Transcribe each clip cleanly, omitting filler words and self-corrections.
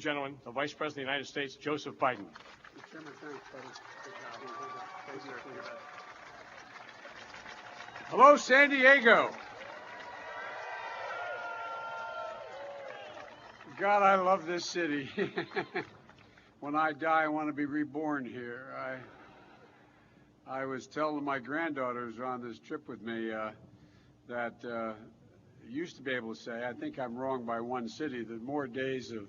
and gentlemen, the Vice President of the United States, Joseph Biden. Mr. Chairman, thanks, buddy. Good job. Thank you, sir. Hello, San Diego. God, I love this city. When I die, I want to be reborn here. I was telling my granddaughters on this trip with me that used to be able to say, I think I'm wrong by one city, that more days of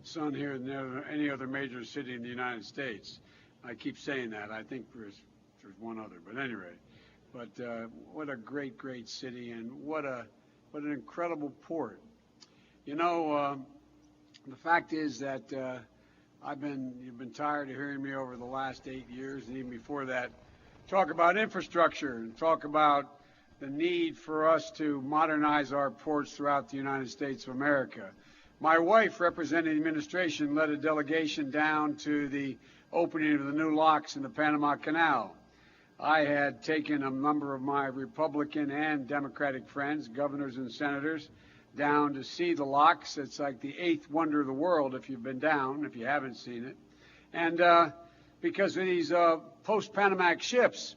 sun here than any other major city in the United States. I keep saying that. I think there's one other, but anyway. But what a great, great city, and what an incredible port. You know, the fact is that you've been tired of hearing me over the last 8 years, and even before that, talk about infrastructure and talk about the need for us to modernize our ports throughout the United States of America. My wife, representing the administration, led a delegation down to the opening of the new locks in the Panama Canal. I had taken a number of my Republican and Democratic friends, governors and senators, down to see the locks. It's like the eighth wonder of the world if you've been down, if you haven't seen it. And because of these post-Panamax ships,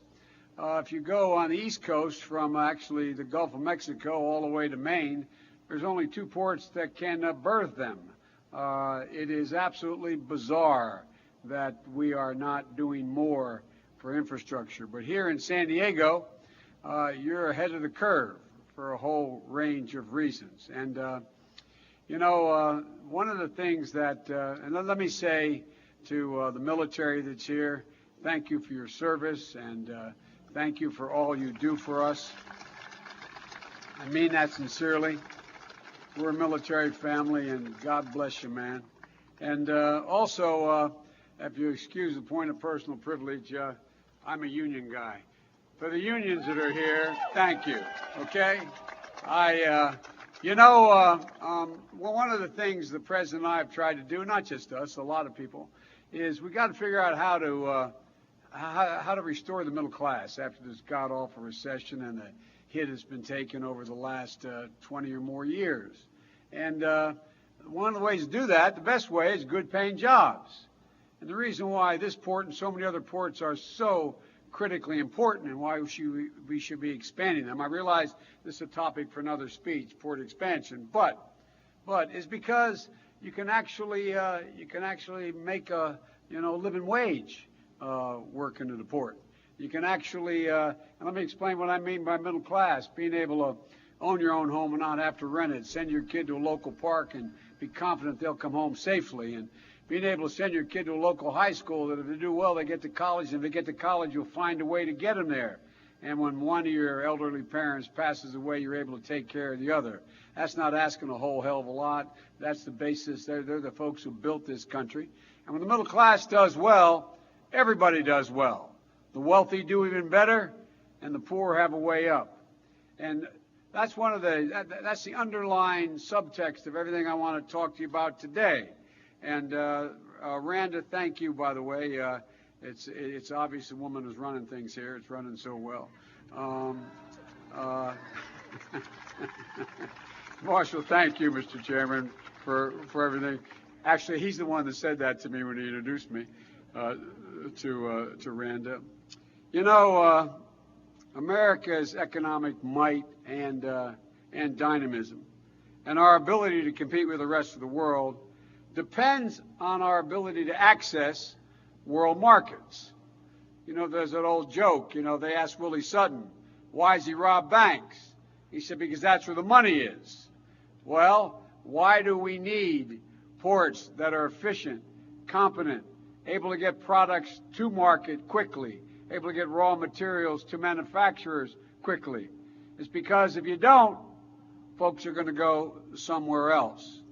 if you go on the East Coast from actually the Gulf of Mexico all the way to Maine, there's only two ports that can berth them. It is absolutely bizarre that we are not doing more for infrastructure. But here in San Diego, you're ahead of the curve for a whole range of reasons. And, you know, one of the things that, and let me say to the military that's here, thank you for your service, and thank you for all you do for us. I mean that sincerely. We're a military family, and God bless you, man. And also, if you excuse the point of personal privilege, I'm a union guy. For the unions that are here, thank you, okay? You know, well, one of the things the President and I have tried to do, not just us, a lot of people, is we got to figure out how to restore the middle class after this god-awful recession and the hit has been taken over the last 20 or more years. And one of the ways to do that, the best way, is good-paying jobs. And the reason why this port and so many other ports are so critically important and why we should be expanding them. I realize this is a topic for another speech, port expansion, but is because you can actually make a living wage working at the port. You can actually and let me explain what I mean by middle class: being able to own your own home and not have to rent it, send your kid to a local park and be confident they'll come home safely, and being able to send your kid to a local high school that if they do well, they get to college, and if they get to college, you'll find a way to get them there. And when one of your elderly parents passes away, you're able to take care of the other. That's not asking a whole hell of a lot. That's the basis. They're the folks who built this country. And when the middle class does well, everybody does well. The wealthy do even better, and the poor have a way up. And that's that's the underlying subtext of everything I want to talk to you about today. And Randa, thank you, by the way. It's obvious the woman who's running things here. It's running so well. Marshall, thank you, Mr. Chairman, for everything. Actually, he's the one that said that to me when he introduced me to Randa. You know, America's economic might and dynamism and our ability to compete with the rest of the world depends on our ability to access world markets. You know, there's that old joke, you know, they asked Willie Sutton, why does he rob banks? He said, because that's where the money is. Well, why do we need ports that are efficient, competent, able to get products to market quickly, able to get raw materials to manufacturers quickly? It's because if you don't, folks are going to go somewhere else.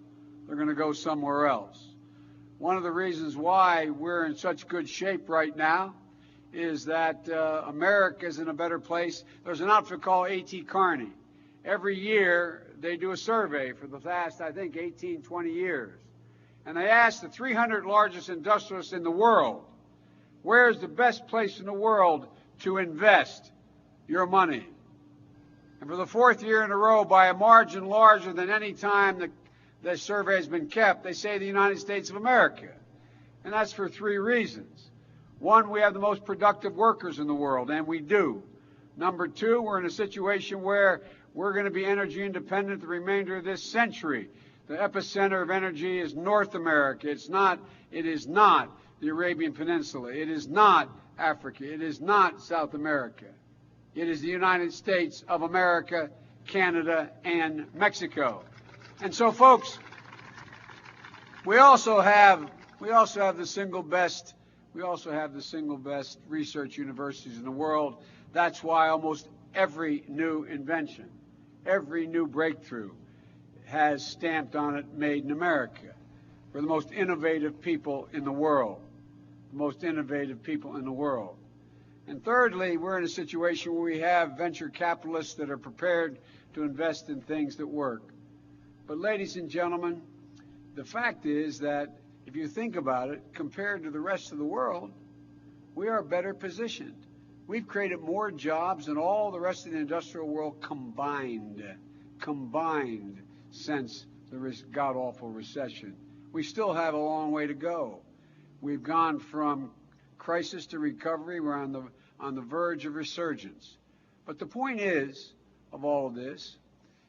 They're going to go somewhere else. One of the reasons why we're in such good shape right now is that America is in a better place. There's an outfit called A.T. Kearney. Every year they do a survey for the last, I think, 18, 20 years. And they ask the 300 largest industrialists in the world, where's the best place in the world to invest your money? And for the fourth year in a row, by a margin larger than any time the survey has been kept, they say the United States of America. And that's for 3 reasons. 1, we have the most productive workers in the world, and we do. Number 2, we're in a situation where we're going to be energy independent the remainder of this century. The epicenter of energy is North America. It is not the Arabian Peninsula. It is not Africa. It is not South America. It is the United States of America, Canada, and Mexico. And so, folks, we also have the single best research universities in the world. That's why almost every new invention, every new breakthrough has stamped on it, made in America. We're the most innovative people in the world. The most innovative people in the world. And thirdly, we're in a situation where we have venture capitalists that are prepared to invest in things that work. But ladies and gentlemen, the fact is that if you think about it, compared to the rest of the world, we are better positioned. We've created more jobs than all the rest of the industrial world combined since the god-awful recession. We still have a long way to go. We've gone from crisis to recovery. We're on the verge of resurgence. But the point is, of all of this,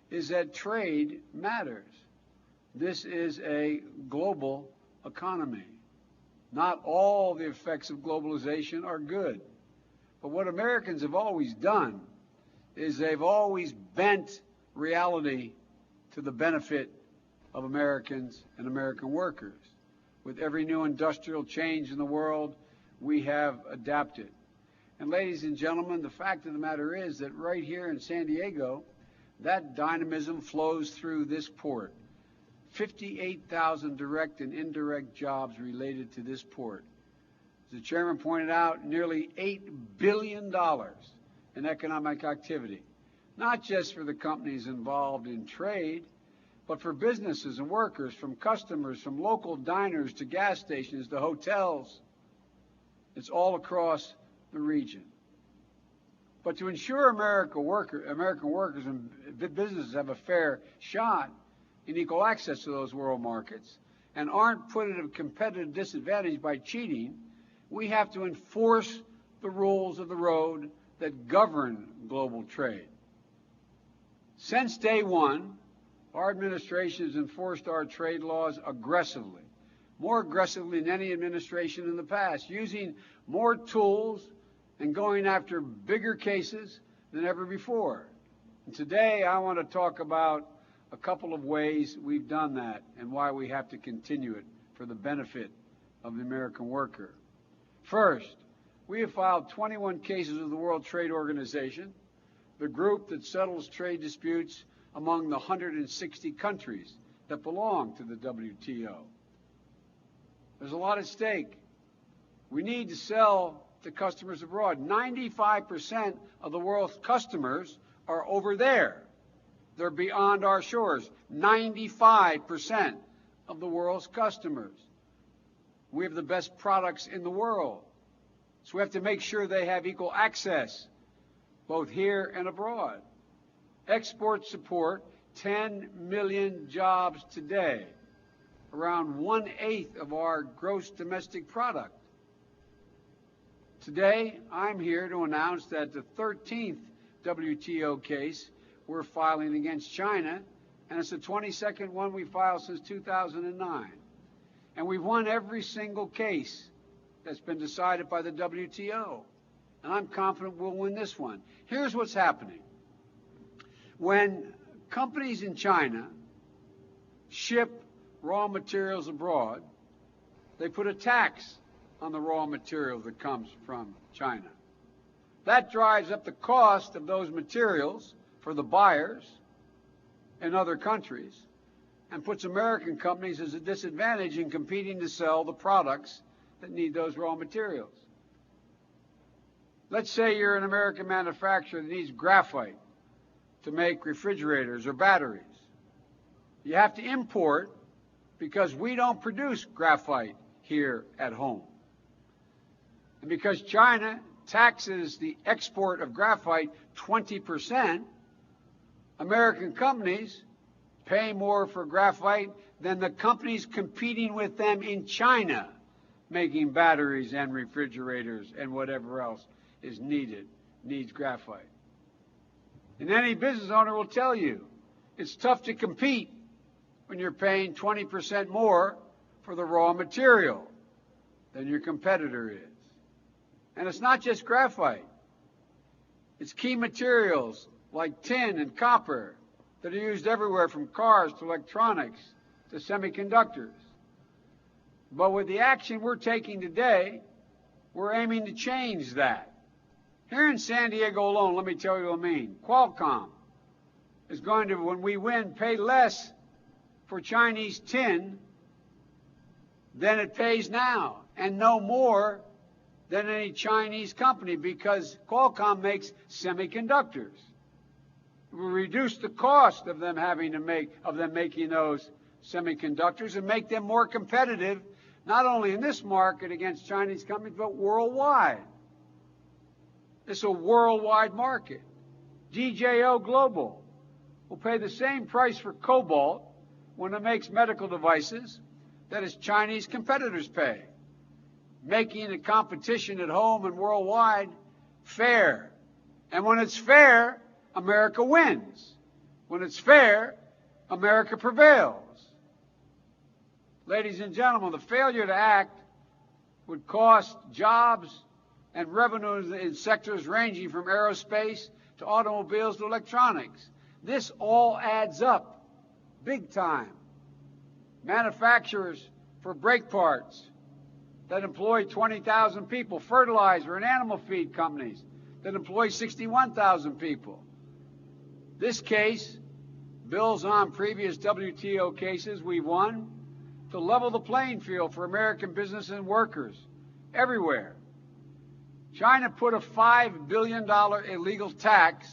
is that trade matters. This is a global economy. Not all the effects of globalization are good. But what Americans have always done is they've always bent reality to the benefit of Americans and American workers. With every new industrial change in the world, we have adapted. And ladies and gentlemen, the fact of the matter is that right here in San Diego, that dynamism flows through this port. 58,000 direct and indirect jobs related to this port. As the chairman pointed out, nearly $8 billion in economic activity, not just for the companies involved in trade, but for businesses and workers, from customers, from local diners to gas stations to hotels. It's all across the region. But to ensure American workers and businesses have a fair shot in equal access to those world markets and aren't put at a competitive disadvantage by cheating, we have to enforce the rules of the road that govern global trade. Since day one, our administration has enforced our trade laws aggressively, more aggressively than any administration in the past, using more tools and going after bigger cases than ever before. And today I want to talk about a couple of ways we've done that and why we have to continue it for the benefit of the American worker. First, we have filed 21 cases with the World Trade Organization, the group that settles trade disputes among the 160 countries that belong to the WTO. There's a lot at stake. We need to sell to customers abroad. 95% of the world's customers are over there. They're beyond our shores. 95% of the world's customers. We have the best products in the world. So we have to make sure they have equal access, both here and abroad. Exports support 10 million jobs today, around 1/8 of our gross domestic product. Today, I'm here to announce that the 13th WTO case we're filing against China, and it's the 22nd one we filed since 2009. And we've won every single case that's been decided by the WTO. And I'm confident we'll win this one. Here's what's happening. When companies in China ship raw materials abroad, they put a tax on the raw material that comes from China. That drives up the cost of those materials for the buyers in other countries and puts American companies at a disadvantage in competing to sell the products that need those raw materials. Let's say you're an American manufacturer that needs graphite to make refrigerators or batteries. You have to import because we don't produce graphite here at home. And because China taxes the export of graphite 20%, American companies pay more for graphite than the companies competing with them in China, making batteries and refrigerators and whatever else is needs graphite. And any business owner will tell you it's tough to compete when you're paying 20% more for the raw material than your competitor is. And it's not just graphite. It's key materials like tin and copper that are used everywhere from cars to electronics to semiconductors. But with the action we're taking today, we're aiming to change that. Here in San Diego alone, let me tell you what I mean. Qualcomm is going to, when we win, pay less for Chinese tin than it pays now, and no more than any Chinese company, because Qualcomm makes semiconductors. It will reduce the cost of them making those semiconductors and make them more competitive, not only in this market against Chinese companies, but worldwide. It's a worldwide market. DJO Global will pay the same price for cobalt when it makes medical devices that its Chinese competitors pay, making the competition at home and worldwide fair. And when it's fair, America wins. When it's fair, America prevails. Ladies and gentlemen, the failure to act would cost jobs and revenues in sectors ranging from aerospace to automobiles to electronics. This all adds up big time. Manufacturers for brake parts that employ 20,000 people, fertilizer and animal feed companies that employ 61,000 people. This case builds on previous WTO cases we've won to level the playing field for American business and workers everywhere. China put a $5 billion illegal tax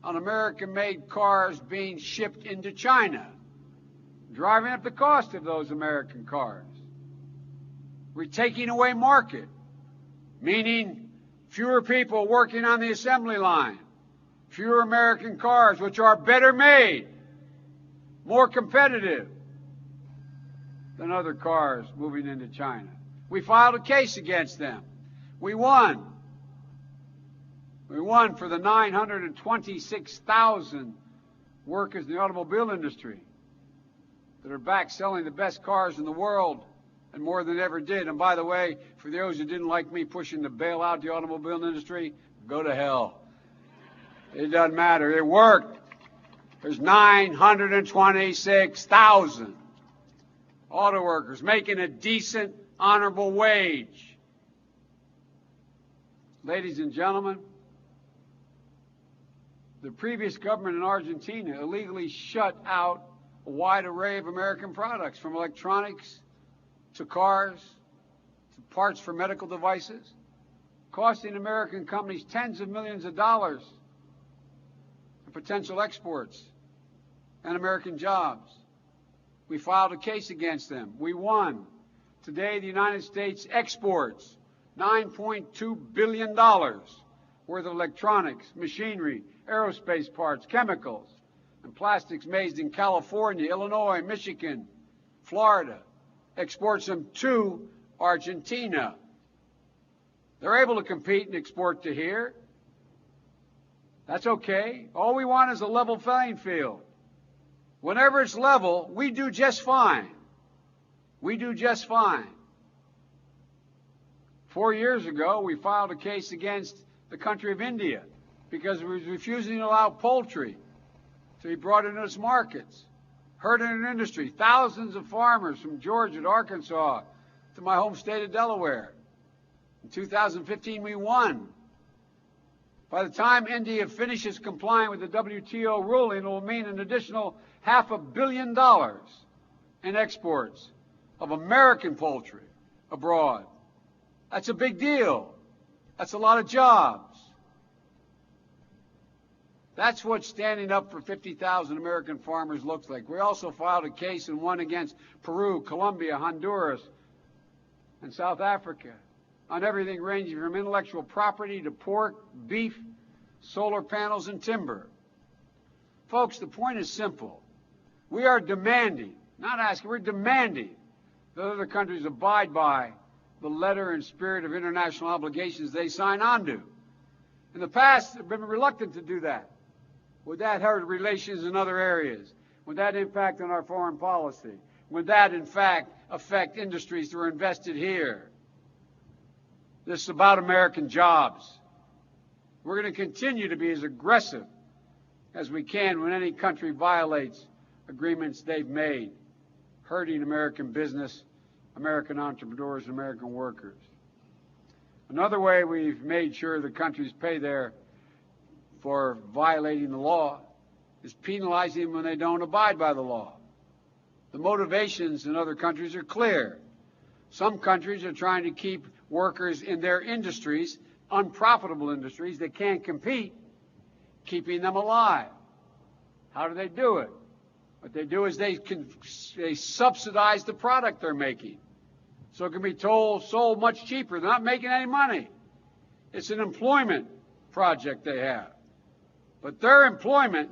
on American-made cars being shipped into China, driving up the cost of those American cars. We're taking away market, meaning fewer people working on the assembly line, fewer American cars, which are better made, more competitive than other cars moving into China. We filed a case against them. We won. We won for the 926,000 workers in the automobile industry that are back selling the best cars in the world and more than ever did. And by the way, for those who didn't like me pushing to bail out the automobile industry, go to hell. It doesn't matter. It worked. There's 926,000 auto workers making a decent, honorable wage. Ladies and gentlemen, the previous government in Argentina illegally shut out a wide array of American products, from electronics to cars to parts for medical devices, costing American companies tens of millions of dollars in potential exports and American jobs. We filed a case against them. We won. Today, the United States exports $9.2 billion worth of electronics, machinery, aerospace parts, chemicals, and plastics made in California, Illinois, Michigan, Florida, exports them to Argentina. They're able to compete and export to here. That's okay. All we want is a level playing field. Whenever it's level, we do just fine. We do just fine. 4 years ago, we filed a case against the country of India because it was refusing to allow poultry to be brought into its markets. Hurting an industry, thousands of farmers from Georgia to Arkansas to my home state of Delaware. In 2015, we won. By the time India finishes complying with the WTO ruling, it will mean an additional $500 million in exports of American poultry abroad. That's a big deal. That's a lot of jobs. That's what standing up for 50,000 American farmers looks like. We also filed a case and won against Peru, Colombia, Honduras, and South Africa on everything ranging from intellectual property to pork, beef, solar panels, and timber. Folks, the point is simple. We are demanding Not asking, we're demanding that other countries abide by the letter and spirit of international obligations they sign on to. In the past, they've been reluctant to do that. Would that hurt relations in other areas? Would that impact on our foreign policy? Would that, in fact, affect industries that are invested here? This is about American jobs. We're going to continue to be as aggressive as we can when any country violates agreements they've made, hurting American business, American entrepreneurs, and American workers. Another way we've made sure the countries pay for violating the law is penalizing them when they don't abide by the law. The motivations in other countries are clear. Some countries are trying to keep workers in their industries, unprofitable industries that can't compete, keeping them alive. How do they do it? What they do is they subsidize the product they're making, so it can be sold much cheaper. They're not making any money. It's an employment project they have. But their employment,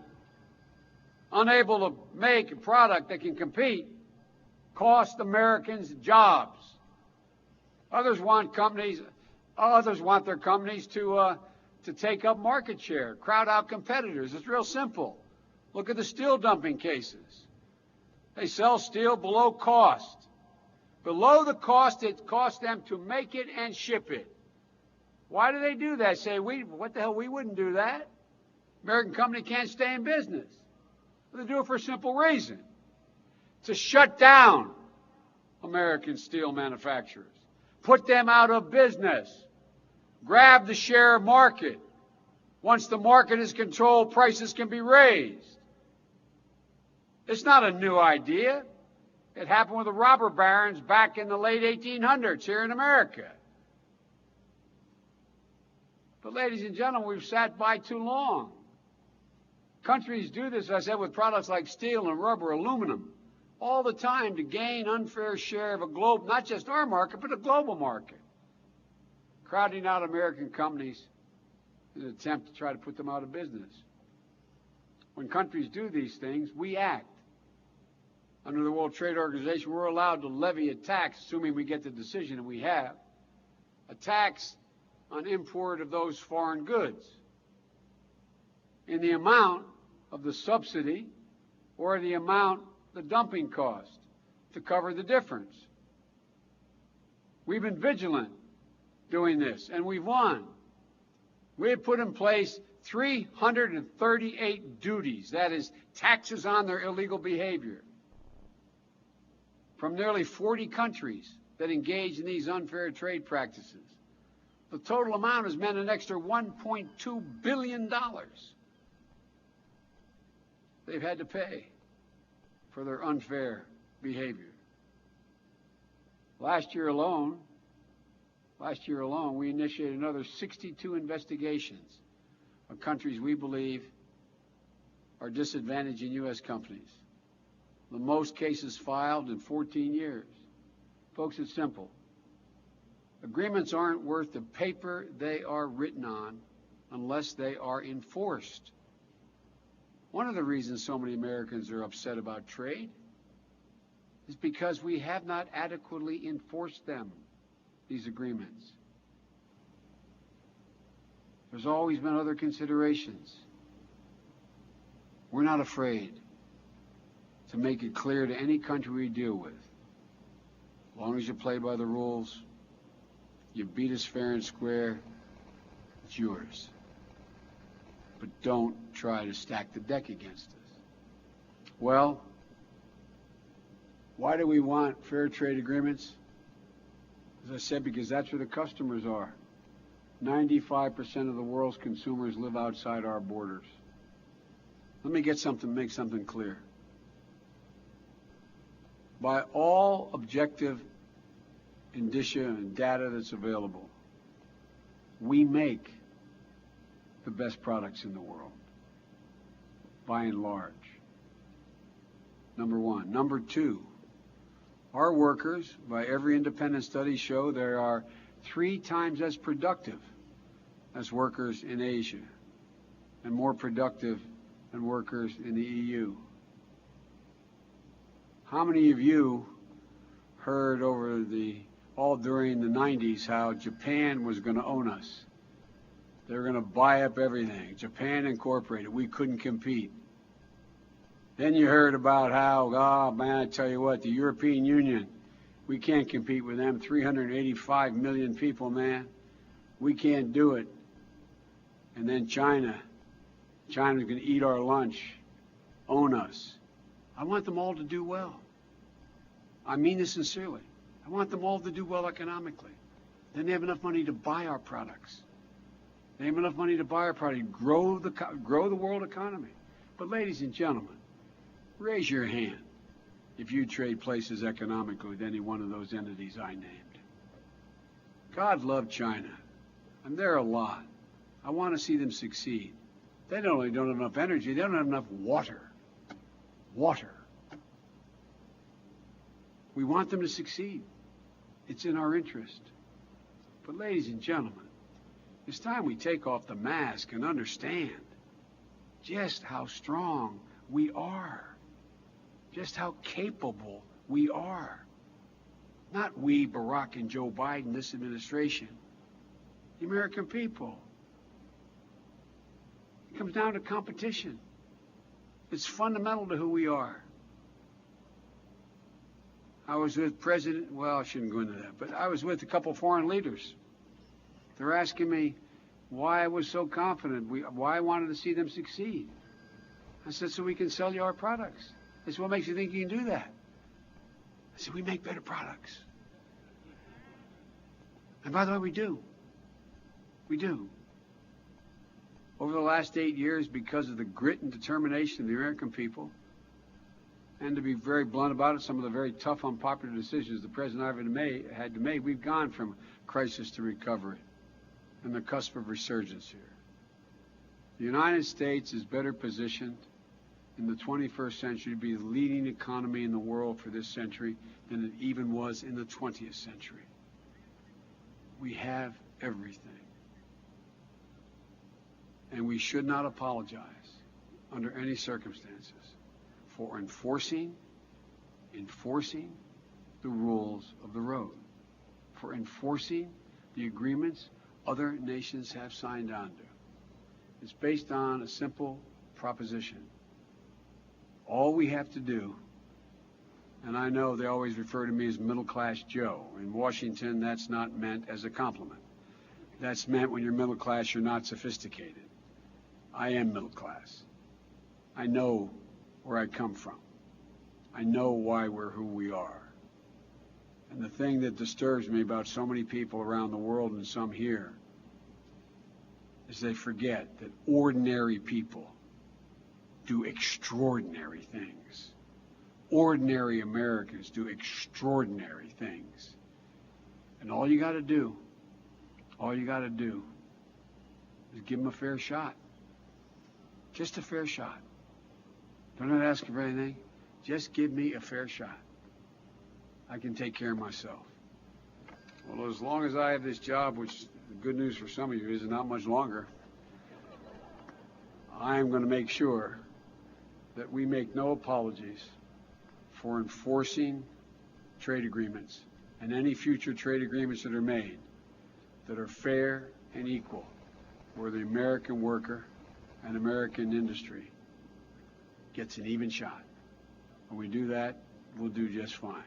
unable to make a product that can compete, cost Americans jobs. Others want their companies to take up market share, crowd out competitors. It's real simple. Look at the steel dumping cases. They sell steel below cost. Below the cost it costs them to make it and ship it. Why do they do that? Say, what the hell, we wouldn't do that. American company can't stay in business. Well, they do it for a simple reason. To shut down American steel manufacturers. Put them out of business. Grab the share market. Once the market is controlled, prices can be raised. It's not a new idea. It happened with the robber barons back in the late 1800s here in America. But ladies and gentlemen, we've sat by too long. Countries do this, as I said, with products like steel and rubber, aluminum, all the time to gain unfair share of a globe, not just our market, but a global market, crowding out American companies in an attempt to try to put them out of business. When countries do these things, we act. Under the World Trade Organization, we're allowed to levy a tax, assuming we get the decision, and we have, a tax on import of those foreign goods in the amount of the subsidy or the amount the dumping cost to cover the difference. We've been vigilant doing this, and we've won. We have put in place 338 duties, that is, taxes on their illegal behavior, from nearly 40 countries that engage in these unfair trade practices. The total amount has meant an extra $1.2 billion they've had to pay for their unfair behavior. Last year alone, we initiated another 62 investigations of countries we believe are disadvantaging U.S. companies. The most cases filed in 14 years. Folks, it's simple. Agreements aren't worth the paper they are written on unless they are enforced. One of the reasons so many Americans are upset about trade is because we have not adequately enforced them, these agreements. There's always been other considerations. We're not afraid to make it clear to any country we deal with, as long as you play by the rules, you beat us fair and square, it's yours. But don't try to stack the deck against us. Well, why do we want fair trade agreements? As I said, because that's where the customers are. 95% of the world's consumers live outside our borders. Let me make something clear. By all objective indicia and data that's available, we make the best products in the world, by and large. Number one. Number two, our workers, by every independent study, show they are 3 times as productive as workers in Asia and more productive than workers in the EU. How many of you heard all during the 90s how Japan was going to own us? They were going to buy up everything. Japan Incorporated. We couldn't compete. Then you heard about how, oh man, I tell you what, the European Union, we can't compete with them. 385 million people, man. We can't do it. And then China's going to eat our lunch, own us. I want them all to do well. I mean this sincerely. I want them all to do well economically. Then they have enough money to buy our products. They have enough money to buy our product, grow the world economy. But ladies and gentlemen, raise your hand if you trade places economically with any one of those entities I named. God loved China, and they're a lot. I want to see them succeed. They not only don't have enough energy, they don't have enough water. Water. We want them to succeed. It's in our interest. But ladies and gentlemen, it's time we take off the mask and understand just how strong we are, just how capable we are. Not we, Barack and Joe Biden, this administration, the American people. It comes down to competition. It's fundamental to who we are. I was with I shouldn't go into that, but I was with a couple foreign leaders. They're asking me why I was so confident, why I wanted to see them succeed. I said, so we can sell you our products. They said, what makes you think you can do that? I said, we make better products. And by the way, we do. We do. Over the last 8 years, because of the grit and determination of the American people, and to be very blunt about it, some of the very tough, unpopular decisions the President had to make, we've gone from crisis to recovery and the cusp of resurgence here. The United States is better positioned in the 21st century to be the leading economy in the world for this century than it even was in the 20th century. We have everything. And we should not apologize under any circumstances for enforcing the rules of the road, for enforcing the agreements other nations have signed on to. It's based on a simple proposition. All we have to do, and I know they always refer to me as middle-class Joe. In Washington, that's not meant as a compliment. That's meant when you're middle class, you're not sophisticated. I am middle class. I know where I come from. I know why we're who we are. And the thing that disturbs me about so many people around the world and some here is they forget that ordinary people do extraordinary things. Ordinary Americans do extraordinary things. And all you got to do is give them a fair shot. Just a fair shot. Don't have to ask for anything. Just give me a fair shot. I can take care of myself. Well, as long as I have this job, which the good news for some of you is not much longer, I am going to make sure that we make no apologies for enforcing trade agreements and any future trade agreements that are made that are fair and equal, where the American worker and American industry gets an even shot. When we do that, we'll do just fine.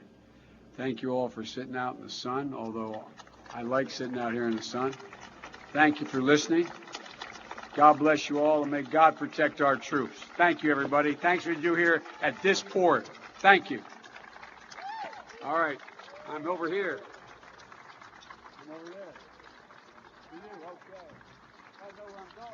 Thank you all for sitting out in the sun, although I like sitting out here in the sun. Thank you for listening. God bless you all, and may God protect our troops. Thank you, everybody. Thanks for what you do here at this port. Thank you. All right. I'm over here. I'm over there. You do? Okay. I know where I'm going.